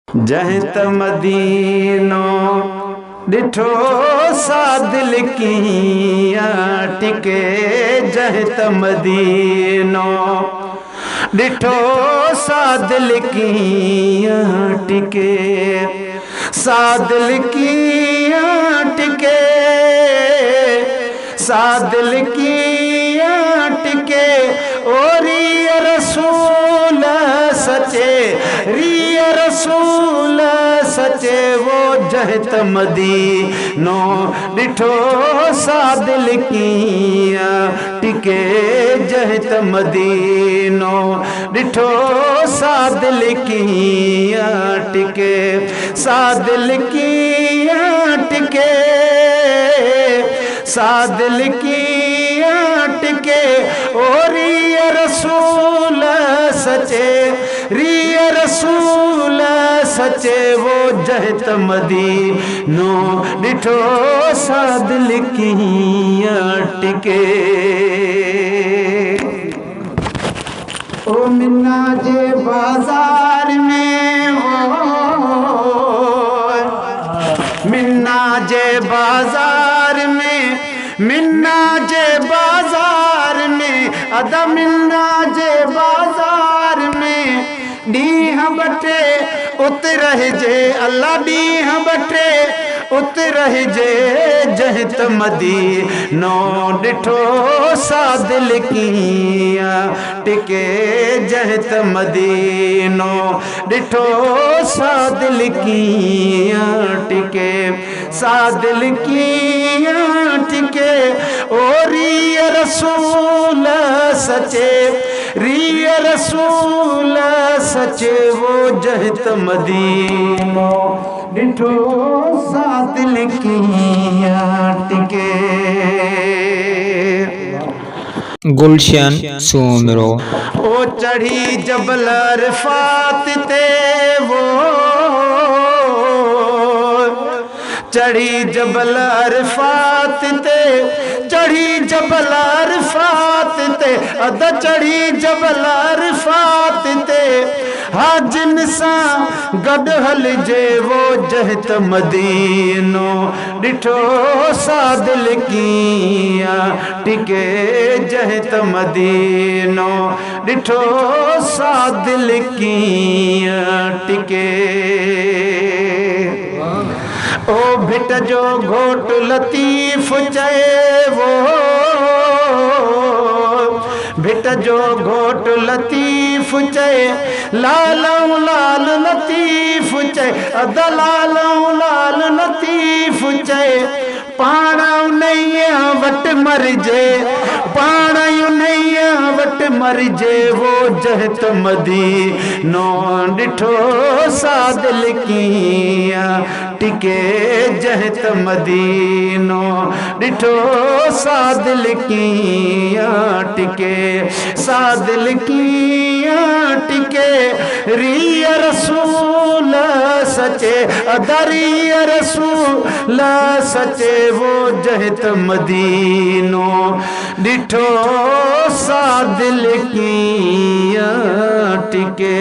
जहीं त मदीनो डिठो सा दिल कीअं टिके। जहीं त मदीनो डिठो सा दिल कीअं टिके। सा दिल कीअं टिके। सा दिल कीअं टिके। ओ रिय रसूल सचे, रिय रसूल सचे। वो जहीं त मदीनो डिठो सा दिल कीअं टिके। जहीं त मदीनो डिठो सा दिल कीअं टिके। सा दिल कीअं टिके। सा दिल कीअं टिके। ओ रिय रसूल सचे, रिय रसूल सचे। वो जहीं त मदीनो डिठो सा दिल कीअं टिके। ओ मिन्ना जे बाजार में, मिन्ना जे बाजार में, मिन्ना जे बाजार में, अदा मिन्ना जे बाजार में। ॾींहं बटे उत रहिजे अल्लाह, ॾींहं बटे उत रहिजे। जहीं त मदीनो डिठो सा दिल कीअं टिके। जहीं त मदीनो डिठो सा दिल कीअं टिके। सा दिल कीअं टिके। ओ रिय रसूल सचे, रिय रसूल सचे। वो जहीं त मदीनो डिठो सा दिल कीअं टिके। गुलशन सूमरो। ओ चढ़ी जबल अरफात ते, वो चढ़ी जबल अरफात ते, चढ़ी जबल अरफात ते, अद चढ़ी जबल अरफात ते। हाजिन सां गॾु हलिजे। वो जहीं त मदीनो डिठो सा दिल कीअं टिके। जहीं त मदीनो डिठो सा दिल कीअं टिके। ओ भिट जो घोट लतीफ़ चए, वो भिट जो घोट लतीफ़ चए। लालऊं लाल लतीफ़ चए, अद लालऊं लाल लतीफ़ चए। पाण उन्हीअ वटि मरिजे, पाण उन्हीअ वटि मरिजे। वो जहीं त मदीनो डिठो सा दिल कीअं टिके। जहीं त मदीनो डिठो सा दिल कीअं टिके। सा दिल कीअं टिके। रिय रसूल सचे, अदरिय रसूल सचे। वो जहीं त मदीनो डिठो सा दिल कीअं टिके।